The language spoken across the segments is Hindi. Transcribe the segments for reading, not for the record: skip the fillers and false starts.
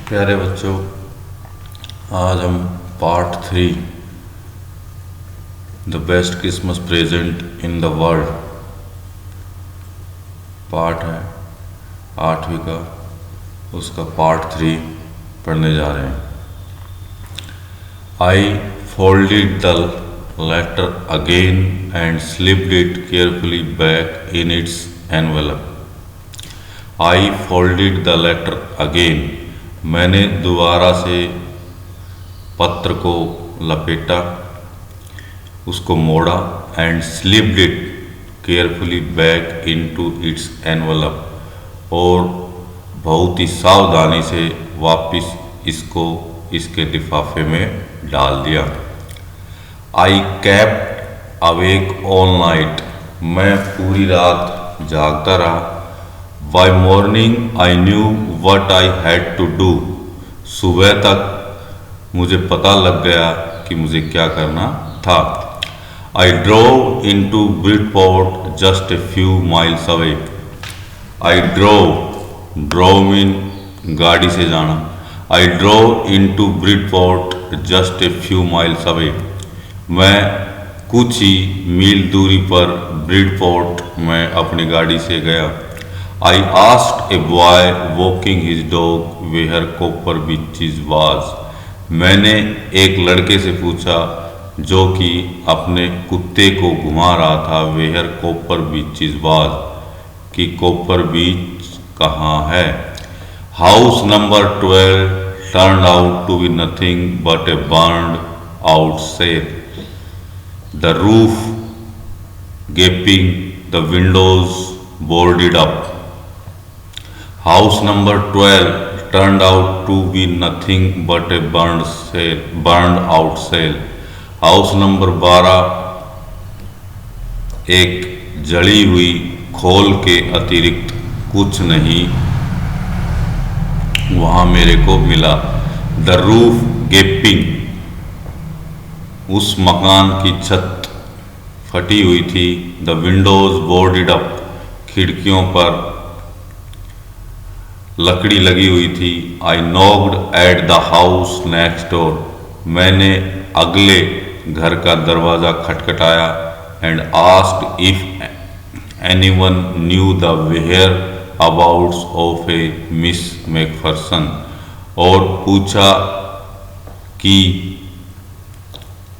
प्यारे बच्चों, आज हम part 3 the best Christmas present in the world part है 8वीं का, उसका पार्ट 3 पढ़ने जा रहे हैं। I folded the letter again and slipped it carefully back in its envelope. I folded the letter again, मैंने दोबारा से पत्र को लपेटा, उसको मोड़ा, and slipped it carefully back into its envelope, और बहुत ही सावधानी से वापस इसको इसके लिफाफे में डाल दिया। I kept awake all night, मैं पूरी रात जागता रहा। By morning I knew what I had to do, सुबह तक मुझे पता लग गया कि मुझे क्या करना था। I drove into Bridport just a few miles away. I drove mean गाड़ी से जाना। I drove into Bridport just a few miles away, मैं कुछ ही मील दूरी पर ब्रिडपोर्ट में अपनी गाड़ी से गया। I asked a boy walking his dog where Copper Beaches was. मैंने एक लड़के से पूछा जो कि अपने कुत्ते को घुमा रहा था where Copper Beaches was, कि कॉपर बीच कहाँ है। House number 12 turned out to be nothing but a burned out cell. The roof gaping, the windows boarded up. House number 12 turned out to be nothing but a burned out cell. House number 12 एक जली हुई खोल के अतिरिक्त कुछ नहीं वहाँ मेरे को मिला। The roof gaping, उस मकान की छत फटी हुई थी। The windows boarded up, खिड़कियों पर लकड़ी लगी हुई थी। I knocked at the house next door, मैंने अगले घर का दरवाज़ा खटखटाया। And asked if anyone knew the whereabouts of a Miss Macpherson, और पूछा कि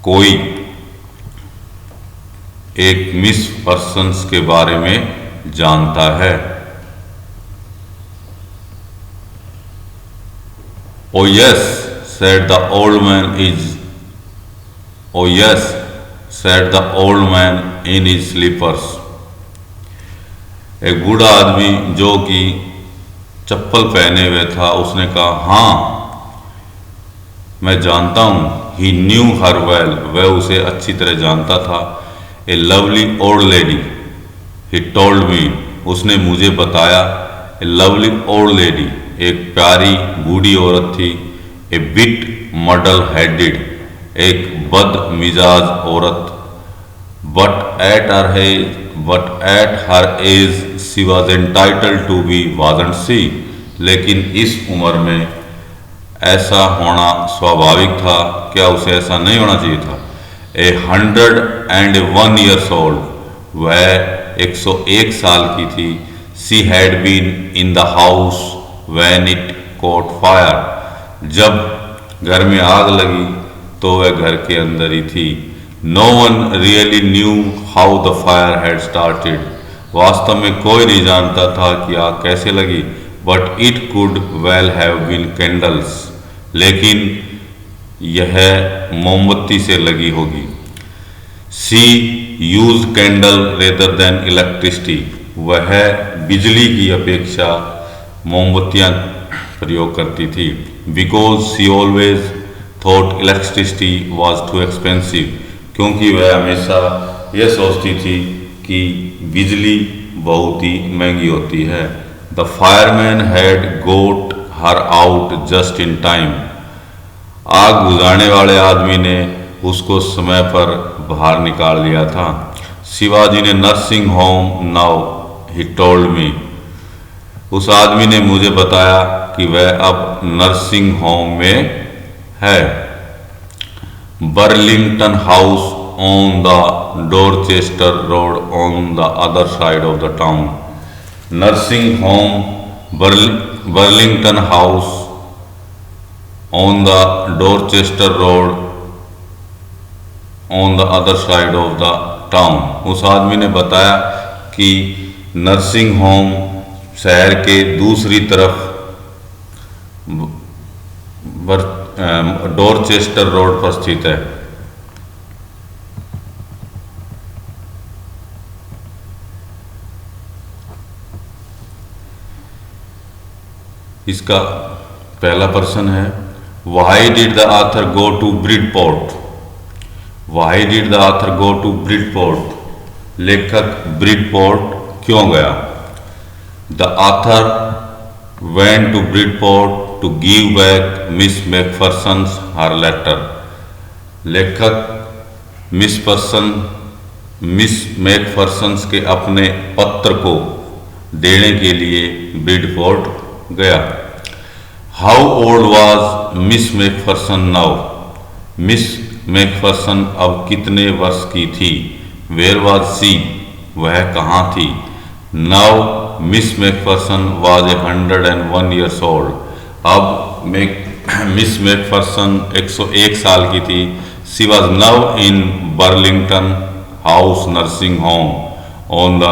कोई एक मिस पर्सन्स के बारे में जानता है। Oh yes, said the old man Oh yes, said the old man in his slippers. एक बूढ़ा आदमी जो कि चप्पल पहने हुए था, उसने कहा हाँ मैं जानता हूँ। He knew her well, वह उसे अच्छी तरह जानता था। A lovely old lady, he told me, उसने मुझे बताया। A lovely old lady, एक प्यारी बूढ़ी औरत थी। ए बिट मडल हेडेड, एक बद मिजाज औरत। But at her age she was entitled to be, wasn't she, लेकिन इस उम्र में ऐसा होना स्वाभाविक था। क्या उसे ऐसा नहीं होना चाहिए था। ए 101 years old, वह 101 साल की थी। She had been in the house when it caught fire, जब घर में आग लगी तो वह घर के अंदर ही थी। No one really knew how the fire had started, वास्तव में कोई नहीं जानता था कि आग कैसे लगी। But it could well have been candles, लेकिन यह मोमबत्ती से लगी होगी। She used candle rather than electricity, वह बिजली की अपेक्षा मोमबत्तियाँ प्रयोग करती थी। Because she always thought electricity was too expensive, क्योंकि वह हमेशा यह सोचती थी कि बिजली बहुत ही महंगी होती है। The fireman had got her out just in time, आग बुझाने वाले आदमी ने उसको समय पर बाहर निकाल लिया था। शिवाजी ने nursing home now, he told me, उस आदमी ने मुझे बताया कि वह अब नर्सिंग होम में है। Burlington house on the Dorchester road on the other side of the town. Nursing home Burlington house on the Dorchester road on the other side of the town. उस आदमी ने बताया कि नर्सिंग होम शहर के दूसरी तरफ डोरचेस्टर रोड पर स्थित है। इसका पहला प्रश्न है, why did the author go to Bridport? Why did the author go to Bridport? लेखक ब्रिडपोर्ट क्यों गया? The author went to Bridport to give back Miss Macpherson's her letter. लेखक मिस मैकफर्सन्स के अपने पत्र को देने के लिए ब्रिडपोर्ट गया। How old was Miss Macpherson now? Miss Macpherson अब कितने वर्ष की थी? Where was she? वह कहाँ थी? Now Miss Macpherson was 101 years old। अब मिस मैकफर्सन 101 साल की थी। She was now in Burlington house nursing home on the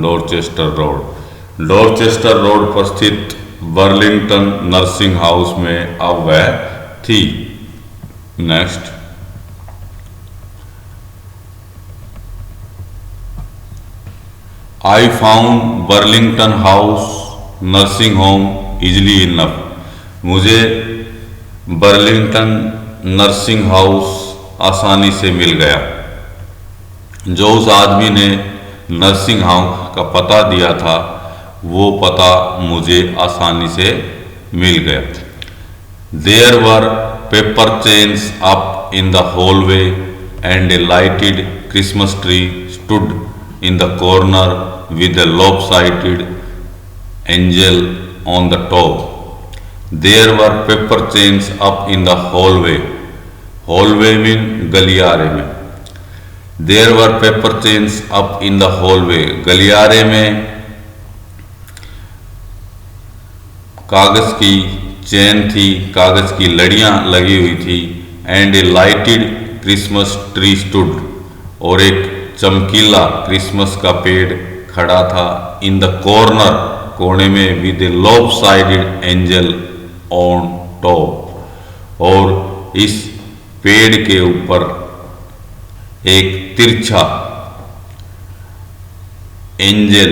Dorchester road. Dorchester road पर स्थित बर्लिंगटन नर्सिंग हाउस में अब वह थी। Next, I found Burlington house nursing home easily enough. मुझे बर्लिंगटन नर्सिंग हाउस आसानी से मिल गया। जो उस आदमी ने नर्सिंग हाउस का पता दिया था वो पता मुझे आसानी से मिल गया। There were paper chains up in the hallway and a lighted Christmas tree stood in the corner with a lopsided angel on the top. There were paper chains up in the hallway. Hallway mean गलियारे में। There were paper chains up in the hallway. गलियारे में कागज की चेन थी, कागज की लड़ियां लगी हुई थी। And a lighted Christmas tree stood, और एक चमकीला क्रिसमस का पेड़ खड़ा था। इन द कॉर्नर, कोने में, with A lopsided angel on top, और इस पेड़ के ऊपर एक तिरछा एंजल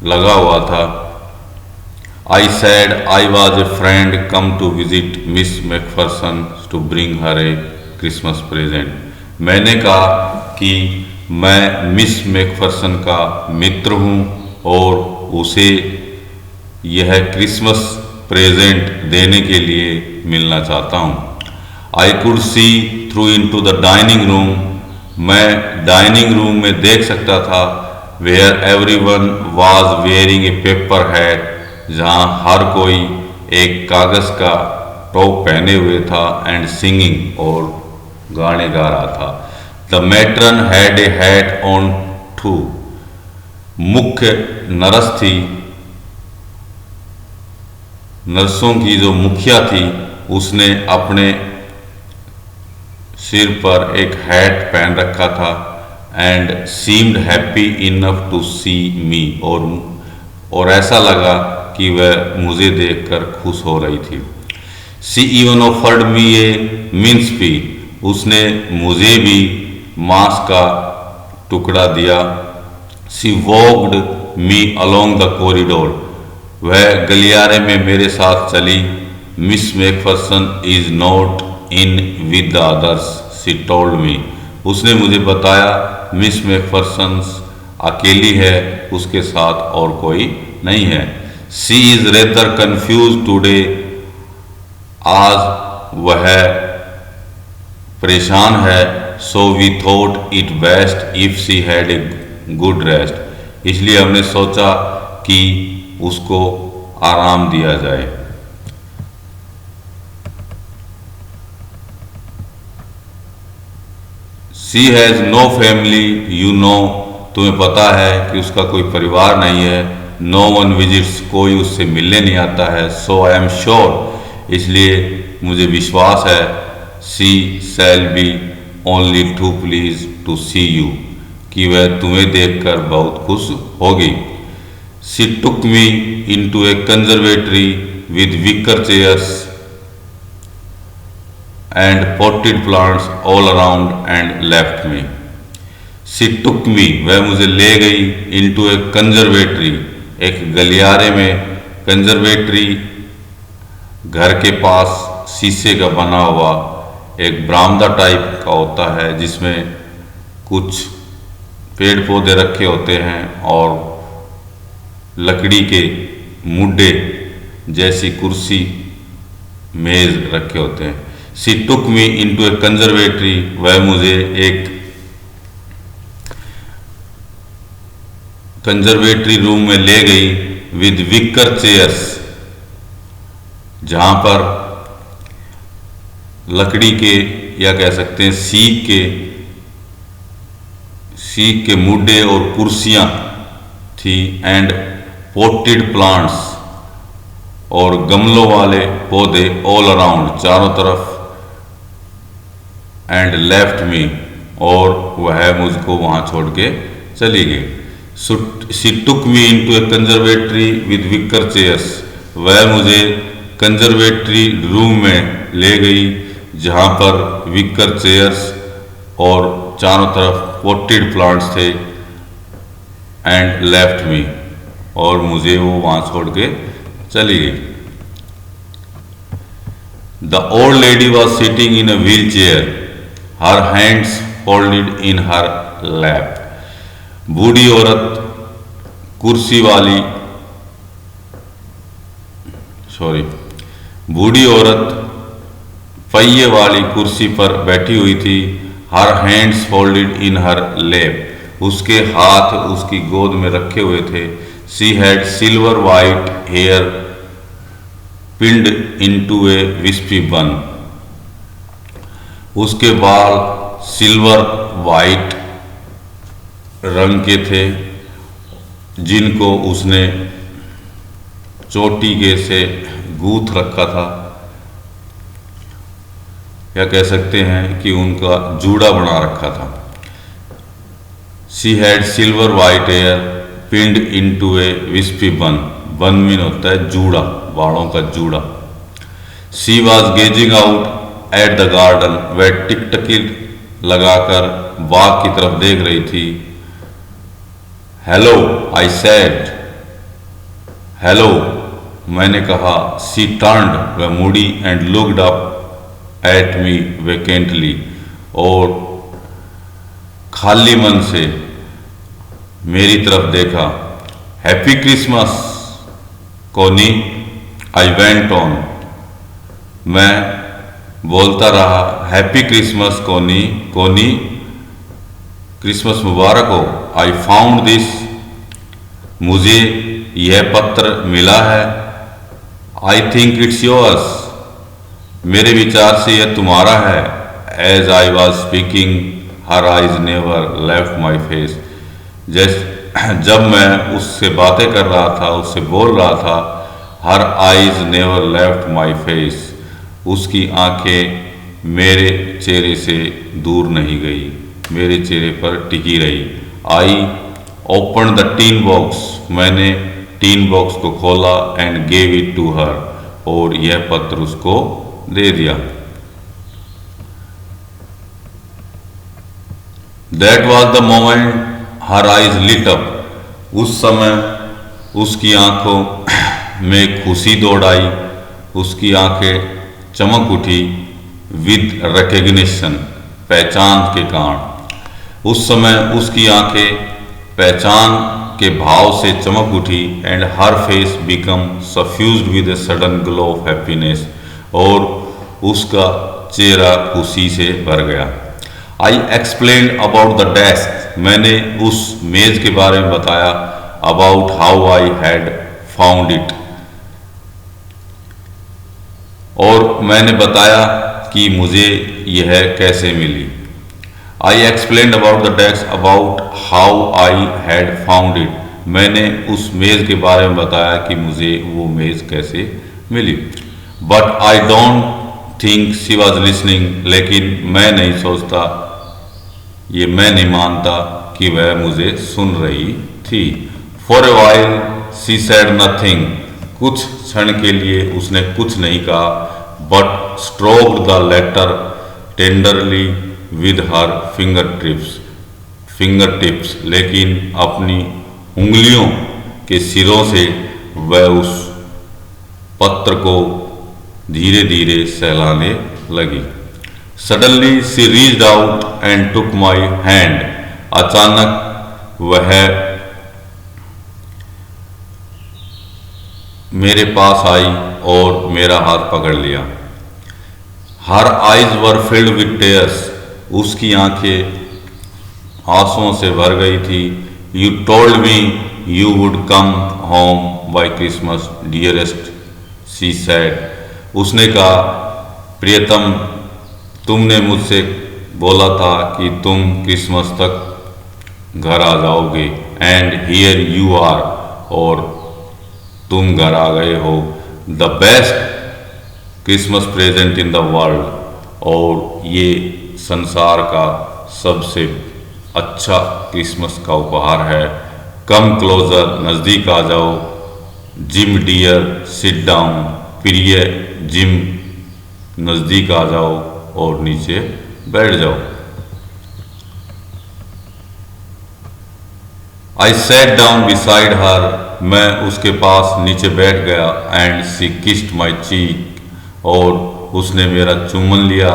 लगा हुआ था। I said I was a friend come to visit Miss McPherson to bring her a Christmas present. मैंने कहा कि मैं मिस मैकफर्सन का मित्र हूँ और उसे यह क्रिसमस प्रेजेंट देने के लिए मिलना चाहता हूँ। I could see through into the dining room. मैं डाइनिंग रूम में देख सकता था। Where everyone was wearing a paper hat, जहाँ हर कोई एक कागज का टॉप पहने हुए था। एंड सिंगिंग, और गाने गा रहा था। The matron had a hat on too. मुख्य नर्स थी, नर्सों की जो मुखिया थी, उसने अपने सिर पर एक हैट पहन रखा था। And seemed happy enough to see me, और ऐसा लगा कि वह मुझे देखकर खुश हो रही थी। She even offered me a mince pie. उसने मुझे भी मांस का टुकड़ा दिया। She walked me along the corridor. वह गलियारे में मेरे साथ चली। Miss Macpherson is not in with the others, she told me. उसने मुझे बताया मिस मैकफर्सन अकेली है, उसके साथ और कोई नहीं है। She is rather confuse today. आज वह परेशान है। So we thought it best if she had a good rest. इसलिए हमने सोचा कि उसको आराम दिया जाए। She has no family, you know, तुम्हें पता है कि उसका कोई परिवार नहीं है। नो वन विजिट्स, कोई उससे मिलने नहीं आता है। सो आई एम श्योर, इसलिए मुझे विश्वास है। She shall be only too pleased to see you, कि वह तुम्हें देखकर बहुत खुश होगी। She took me into a conservatory with wicker chairs and potted plants all around and left me. She took me, वह मुझे ले गई, इनटू ए कंजर्वेटरी, एक गलियारे में। कंजर्वेटरी घर के पास शीशे का बना हुआ एक बरामदा टाइप का होता है, जिसमें कुछ पेड़ पौधे रखे होते हैं और लकड़ी के मुड्डे जैसी कुर्सी मेज रखे होते हैं। She took me into a conservatory, वह मुझे एक कंजर्वेटरी रूम में ले गई विद विकर चेयर्स, जहां पर लकड़ी के या कह सकते हैं सीक के मुड्डे और कुर्सियां थी। एंड पॉटेड प्लांट्स, और गमलों वाले पौधे ऑल अराउंड, चारों तरफ। एंड लेफ्ट मी, और वह मुझको वहां छोड़ के चली गई। She took me into a conservatory with wicker chairs, वह मुझे कंजर्वेटरी रूम में ले गई जहां पर विकर चेयर्स और चारों तरफ पॉटेड प्लांट्स थे। एंड लेफ्ट मी, और मुझे वो वहां छोड़ के चली गई। The old lady was sitting in a wheel chair, her hands folded in her lap. बूढ़ी औरत बूढ़ी औरत पहिए वाली कुर्सी पर बैठी हुई थी। Her hands folded in her lap, उसके हाथ उसकी गोद में रखे हुए थे। She had silver white hair pinned into a wispy bun, उसके बाल सिल्वर वाइट रंग के थे, जिनको उसने चोटी के से गूंथ रखा था, या कह सकते हैं कि उनका जूड़ा बना रखा था। She had silver white hair pinned into a wispy bun, bun mean होता है जूड़ा, बालों का जूड़ा। She was gazing out at the garden, वह टिकटकी लगाकर बाग की तरफ देख रही थी। हेलो, आई सेड, हेलो, मैंने कहा। शी टर्न्ड, वह मुड़ी, and looked up at me vacantly, और खाली मन से मेरी तरफ देखा। हैप्पी क्रिसमस कोनी, आई वेंट ऑन, मैं बोलता रहा। हैप्पी क्रिसमस कोनी, कोनी क्रिसमस मुबारक हो। आई फाउंड दिस, मुझे यह पत्र मिला है। आई थिंक इट्स योर्स, मेरे विचार से यह तुम्हारा है। As I was speaking her eyes never left my face, जब मैं उससे बातें कर रहा था, उससे बोल रहा था, हर eyes never left my face, उसकी आंखें मेरे चेहरे से दूर नहीं गई, मेरे चेहरे पर टिकी रही। I open the tin box, मैंने टीन बॉक्स को खोला। And gave it to her, और यह पत्र उसको दे दिया। That was the moment her eyes lit up, उस समय उसकी आंखों में खुशी दौड़ आई, उसकी आंखें चमक उठी। विद रिकग्निशन, पहचान के कारण, उस समय उसकी आंखें पहचान के भाव से चमक उठी। And her face became suffused with a sudden glow of happiness, और उसका चेहरा खुशी से भर गया। I explain about the desk, मैंने उस मेज के बारे में बताया। about how I had found it. और मैंने बताया कि मुझे यह कैसे मिली. I explained about the desk, about how I had found it. मैंने उस मेज़ के बारे में बताया कि मुझे वो मेज़ कैसे मिली. But I don't think she was listening. लेकिन मैं नहीं सोचता, ये मैं नहीं मानता कि वह मुझे सुन रही थी. For a while she said nothing. कुछ क्षण के लिए उसने कुछ नहीं कहा. But stroked the letter tenderly with her fingertips. लेकिन अपनी उंगलियों के सिरों से वह उस पत्र को धीरे धीरे सहलाने लगी. Suddenly she reached out and took my hand. अचानक वह मेरे पास आई और मेरा हाथ पकड़ लिया. Her eyes were filled with tears. उसकी आंखें आंसुओं से भर गई थी. You told me you would come home by Christmas, dearest, she said. उसने कहा, प्रियतम, तुमने मुझसे बोला था कि तुम क्रिसमस तक घर आ जाओगे. एंड हियर यू आर, और तुम घर आ गए हो. The best Christmas present in the world, और ये संसार का सबसे अच्छा क्रिसमस का उपहार है. कम क्लोजर, नज़दीक आ जाओ. Jim dear, sit down. प्रिय जिम, नज़दीक आ जाओ और नीचे बैठ जाओ. I sat down beside her. मैं उसके पास नीचे बैठ गया. And she kissed my cheek, और उसने मेरा चुम्बन लिया.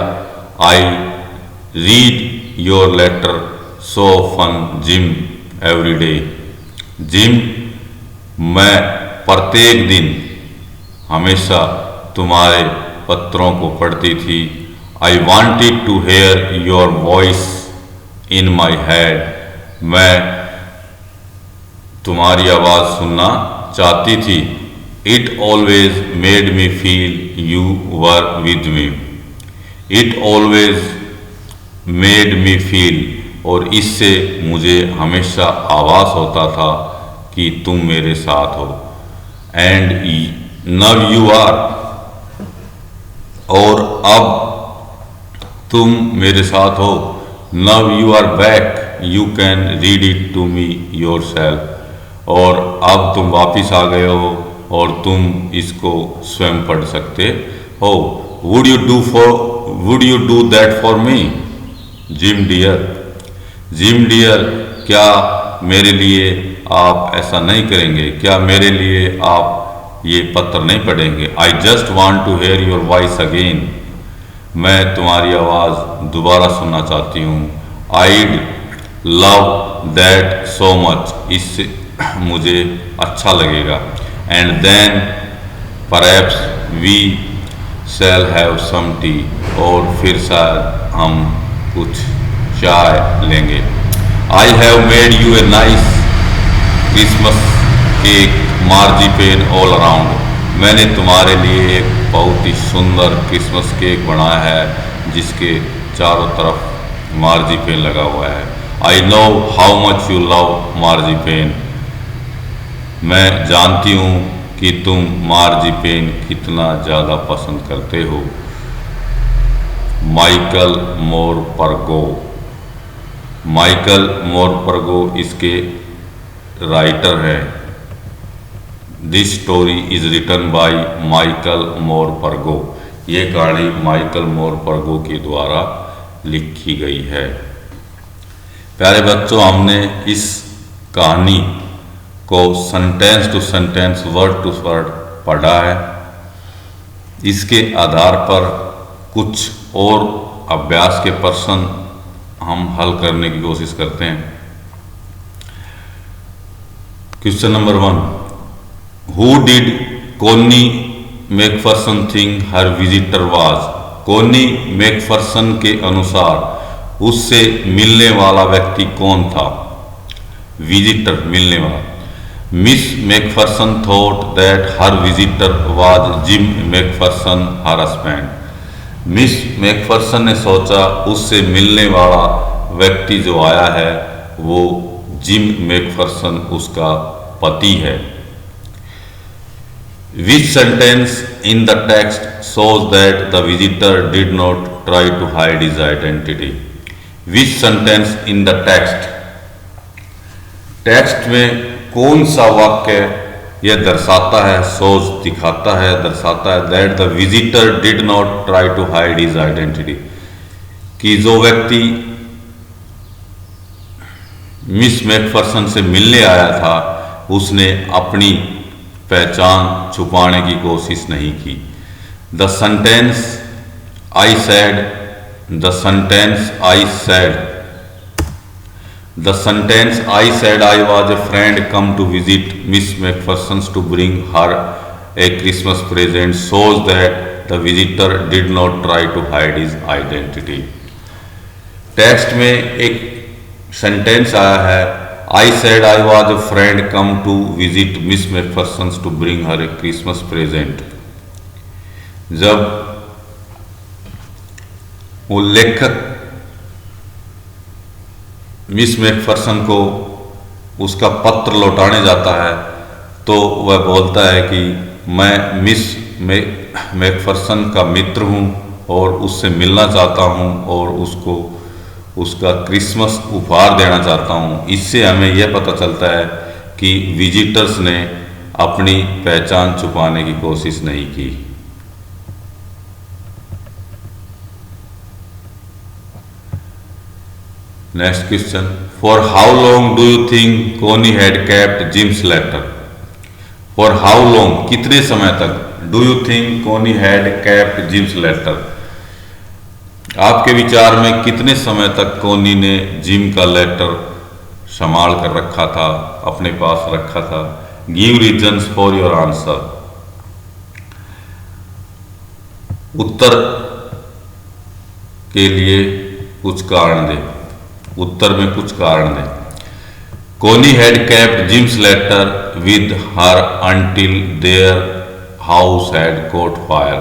I read your letter so fun Jim every day. Jim, मैं प्रत्येक दिन हमेशा तुम्हारे पत्रों को पढ़ती थी. I wanted to hear your voice in my head. मैं तुम्हारी आवाज़ सुनना चाहती थी. It always made me feel you were with me. It always made me feel, और इससे मुझे हमेशा आभास होता था कि तुम मेरे साथ हो. एंड नव यू आर, और अब तुम मेरे साथ हो. Now you are back, you can read it to me yourself. और अब तुम वापिस आ गए हो और तुम इसको स्वयं पढ़ सकते हो. Would you do that for me, Jim dear. Jim dear, क्या मेरे लिए आप ऐसा नहीं करेंगे? क्या मेरे लिए आप ये पत्र नहीं पढ़ेंगे? I just want to hear your voice again. मैं तुम्हारी आवाज़ दोबारा सुनना चाहती हूँ. I'd love that so much. इससे मुझे अच्छा लगेगा. And then perhaps we shall have some tea. और फिर शायद हम कुछ चाय लेंगे. I have made you a nice Christmas cake marzipan all around. मैंने तुम्हारे लिए एक बहुत ही सुंदर क्रिसमस केक बनाया है जिसके चारों तरफ मार्जिपेन लगा हुआ है. I know how much you love marzipan. मैं जानती हूँ कि तुम मार्जिपेन कितना ज़्यादा पसंद करते हो. माइकल मोरपर्गो. माइकल मोरपर्गो इसके राइटर है. This story is written by Michael Morpurgo. ये कहानी माइकल मोरपर्गो के द्वारा लिखी गई है. प्यारे बच्चों, हमने इस कहानी को sentence to sentence, word to word पढ़ा है. इसके आधार पर कुछ और अभ्यास के प्रश्न हम हल करने की कोशिश करते हैं. Question number 1. हु डिड कोनी McPherson think her visitor was. कोनी मैकफरसन के अनुसार उससे मिलने वाला व्यक्ति कौन था? विजिटर, मिलने वाला. Miss Macpherson thought that her visitor was gym Macpherson her husband. Miss McPherson ने सोचा उससे मिलने वाला व्यक्ति जो आया है वो जिम मैकफर्सन उसका पति है। Which sentence in the text shows that the visitor did not try to hide his identity? Which sentence in the text? Text में कौन सा वाक्य यह दर्शाता है, shows दिखाता है, दर्शाता है that the visitor did not try to hide his identity, कि जो व्यक्ति मिस मैकफर्सन से मिलने आया था उसने अपनी पहचान छुपाने की कोशिश नहीं की। The sentence I said, the sentence I said, the sentence I said I was a friend come to visit Miss McPherson to bring her a Christmas present shows that the visitor did not try to hide his identity. Text में एक सेंटेंस आया है I said I was a friend come to visit Miss McPherson to bring her a Christmas present। जब वो लेखक मिस मैकफर्सन को उसका पत्र लौटाने जाता है तो वह बोलता है कि मैं मिस मैकफर्सन का मित्र हूँ और उससे मिलना चाहता हूँ और उसको उसका क्रिसमस उपहार देना चाहता हूँ। इससे हमें यह पता चलता है कि विजिटर्स ने अपनी पहचान छुपाने की कोशिश नहीं की। Next question, for how long do you think Connie had kept Jim's letter? For how long, कितने समय तक, do you think Connie had kept Jim's letter, आपके विचार में कितने समय तक कोनी ने जिम का लेटर संभाल कर रखा था, अपने पास रखा था? Give reasons for your answer. उत्तर के लिए कुछ कारण दे, उत्तर में कुछ कारण दे। Connie had kept Jim's letter with her until their house had caught fire.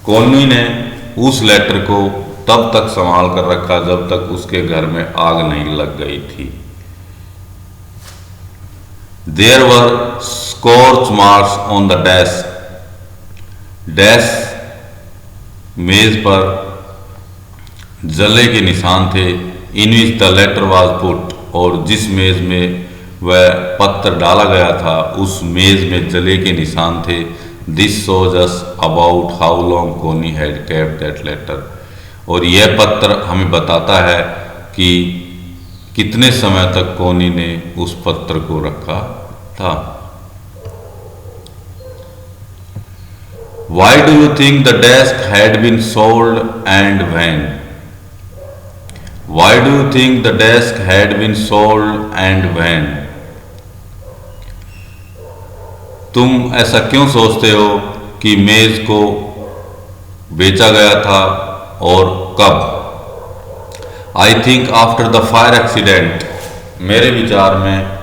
Connie ने उस लेटर को तब तक संभाल कर रखा जब तक उसके घर में आग नहीं लग गई थी। There were scorch marks on the desk. Desk मेज पर जले के निशान थे। In which the letter was put, और जिस मेज में वह पत्र डाला गया था उस मेज में जले के निशान थे। This shows us about how long कोनी हैड केप्ट दैट लेटर, और यह पत्र हमें बताता है कि कितने समय तक कोनी ने उस पत्र को रखा था। Why do you think the desk had been sold and when? Why do you think the desk had been sold and when? तुम ऐसा क्यों सोचते हो कि मेज को बेचा गया था और कब? I think after the fire accident, मेरे विचार में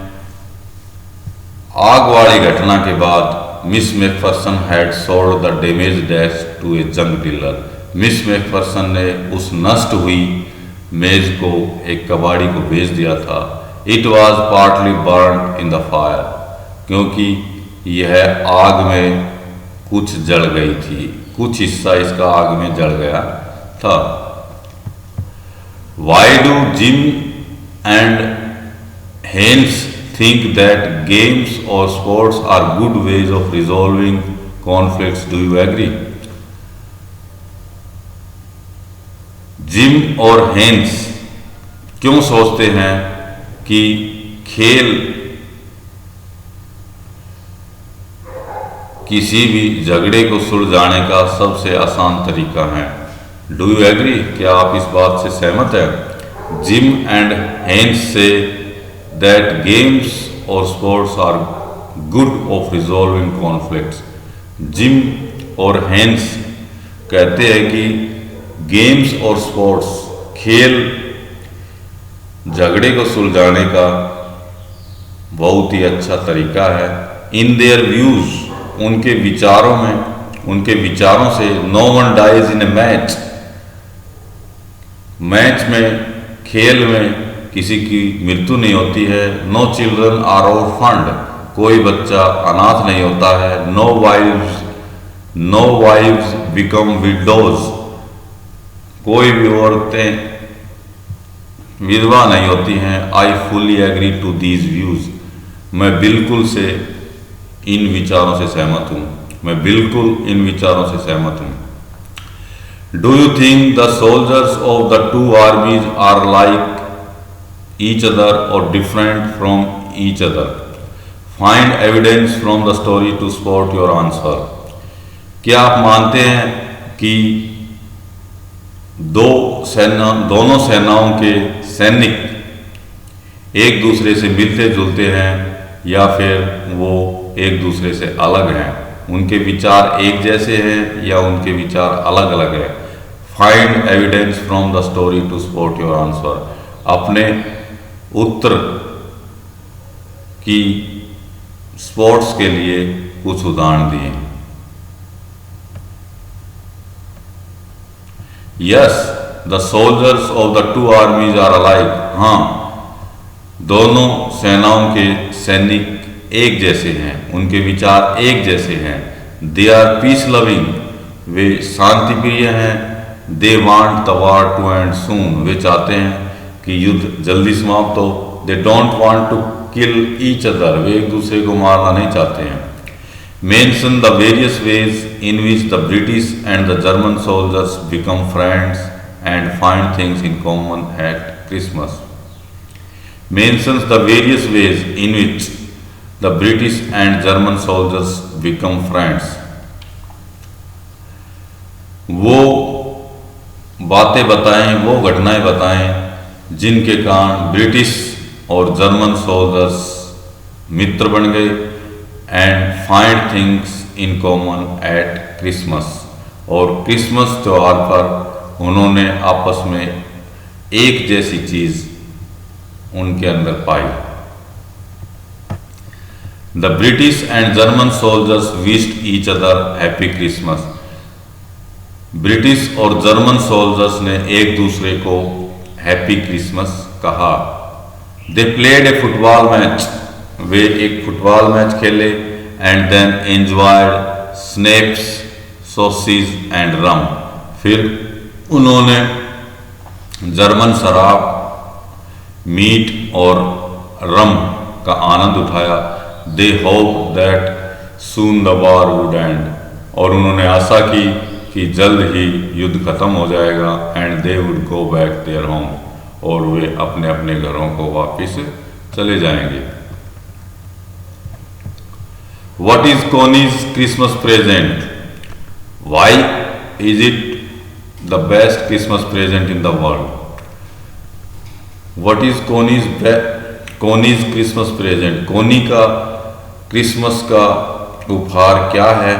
आग वाली घटना के बाद Miss McPherson had sold the damage desk to a junk dealer. Miss McPherson ने उस नष्ट हुई मेज को एक कबाड़ी को बेच दिया था। It was partly burn in the fire, क्योंकि यह आग में कुछ जल गई थी, कुछ हिस्सा इसका आग में जल गया था। Why do Jim and Hans think that games और sports are good ways of resolving conflicts? Do you agree? Jim और हेन्स क्यों सोचते हैं कि खेल किसी भी झगड़े को सुलझाने का सबसे आसान तरीका है? Do you agree? क्या आप इस बात से सहमत हैं? Jim and Hans say that games और sports are good of resolving conflicts. Jim और हेन्स कहते हैं कि गेम्स और स्पोर्ट्स, खेल झगड़े को सुलझाने का बहुत ही अच्छा तरीका है। इन देयर व्यूज, उनके विचारों में, उनके विचारों से, no one dies in a match, match में, खेल में किसी की मृत्यु नहीं होती है। नो चिल्ड्रन आर ऑर्फन्ड, कोई बच्चा अनाथ नहीं होता है। नो वाइव्स बिकम विडोज, कोई भी औरतें विधवा नहीं होती हैं। I fully agree to these views, मैं बिल्कुल से इन विचारों से सहमत हूँ, मैं बिल्कुल इन विचारों से सहमत हूँ। Do you think the soldiers of the two armies are like each other और different from each other? Find evidence from the story to support your answer. क्या आप मानते हैं कि दोनों सेनाओं के सैनिक एक दूसरे से मिलते जुलते हैं या फिर वो एक दूसरे से अलग हैं? उनके विचार एक जैसे हैं या उनके विचार अलग अलग हैं? Find evidence from the story to support your answer. अपने उत्तर की स्पोर्ट्स के लिए कुछ उदाहरण दिए। Yes, the soldiers of the two armies are alike, हाँ, दोनों सेनाओं के सैनिक एक जैसे हैं, उनके विचार एक जैसे हैं। दे आर पीस लविंग, वे शांति प्रिय हैं। They want the war to end soon, वे चाहते हैं कि युद्ध जल्दी समाप्त हो। They don't want to kill each other, वे एक दूसरे को मारना नहीं चाहते हैं। Mention the various ways in which the British and the German soldiers become friends and find things in common at Christmas. Mentions the various ways in which the British and German soldiers become friends. वो बातें बताएं, वो घटनाएं बताएं जिनके कारण ब्रिटिश और जर्मन सोल्जर्स मित्र बन गए। And find things in common eight Christmas, और क्रिसमस त्यौहार पर उन्होंने आपस में एक जैसी चीज उनके अंदर पाई। The British and German soldiers wished each other happy Christmas, British और जर्मन सोल्जर्स ने एक दूसरे को हैप्पी क्रिसमस कहा। They played a football match, वे एक फुटबॉल मैच खेले। And then enjoyed schnapps, sausage and rum, फिर उन्होंने जर्मन शराब, मीट और रम का आनंद उठाया। They hope that soon the war would and, और उन्होंने आशा की कि जल्द ही युद्ध खत्म हो जाएगा। And they would go back their home, और वे अपने अपने घरों को वापस चले जाएंगे। What is Connie's Christmas present? Why is it the best Christmas present in the world? What is Connie's Christmas present? कोनी का क्रिसमस का उपहार क्या है?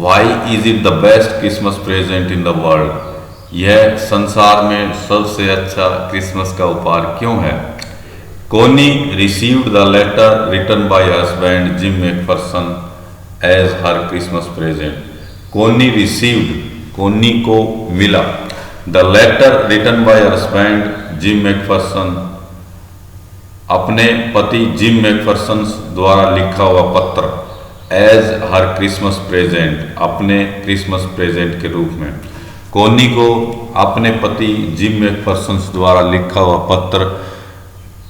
Why is it the best Christmas present in the world? यह संसार में सबसे अच्छा क्रिसमस का उपहार क्यों है? Connie received the letter written by her husband Jim McPherson as her Christmas present. Connie received, Connie को मिला, the letter written by her husband Jim McPherson, अपने पति जिम मैकफरसन द्वारा लिखा हुआ पत्र, as her Christmas present, अपने क्रिसमस प्रेजेंट के रूप में। कोनी को अपने पति जिम मैकफरसन द्वारा लिखा हुआ पत्र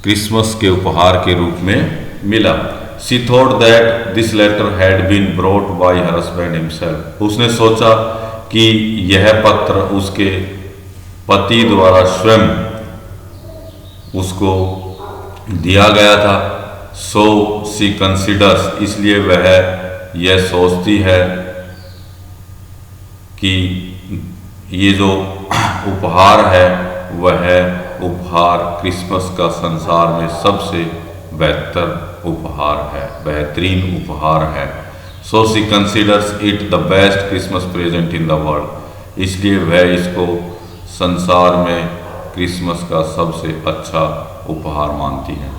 क्रिसमस के उपहार के रूप में मिला। She thought that this letter had been brought by her husband himself. उसने सोचा कि यह पत्र उसके पति द्वारा स्वयं उसको दिया गया था। So she considers, इसलिए वह यह सोचती है कि ये जो उपहार है वह उपहार क्रिसमस का संसार में सबसे बेहतर उपहार है, बेहतरीन उपहार है। So she considers it the best Christmas present in the world, इसलिए वह इसको संसार में क्रिसमस का सबसे अच्छा उपहार मानती है।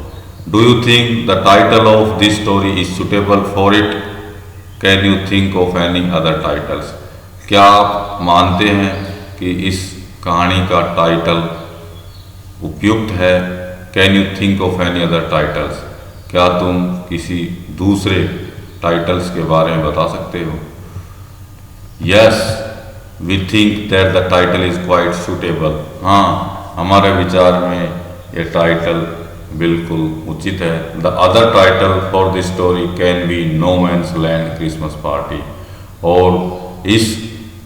Do you think the title of this story is suitable for it? Can you think of any other titles? क्या आप मानते हैं कि इस कहानी का टाइटल उपयुक्त है? Can you think of any other titles? क्या तुम किसी दूसरे टाइटल्स के बारे में बता सकते हो? Yes, we think that the title is quite suitable. हाँ, हमारे विचार में ये टाइटल बिल्कुल उचित है। The other title for this story can be no man's land Christmas party. और इस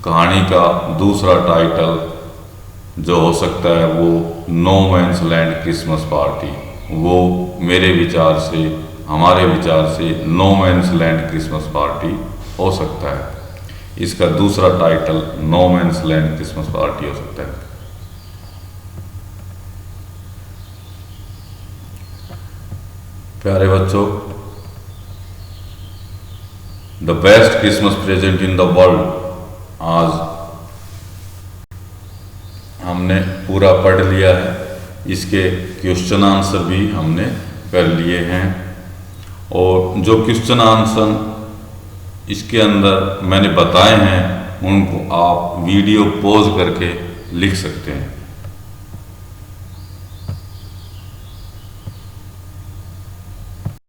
कहानी का दूसरा टाइटल जो हो सकता है वो no man's land Christmas party. वो मेरे विचार से, हमारे विचार से no man's land Christmas party हो सकता है। इसका दूसरा title no man's land Christmas party हो सकता है। प्यारे बच्चों, the best Christmas present in the world आज हमने पूरा पढ़ लिया है। इसके क्वेश्चन आंसर भी हमने कर लिए हैं, और जो क्वेश्चन आंसर इसके अंदर मैंने बताए हैं उनको आप वीडियो पॉज करके लिख सकते हैं।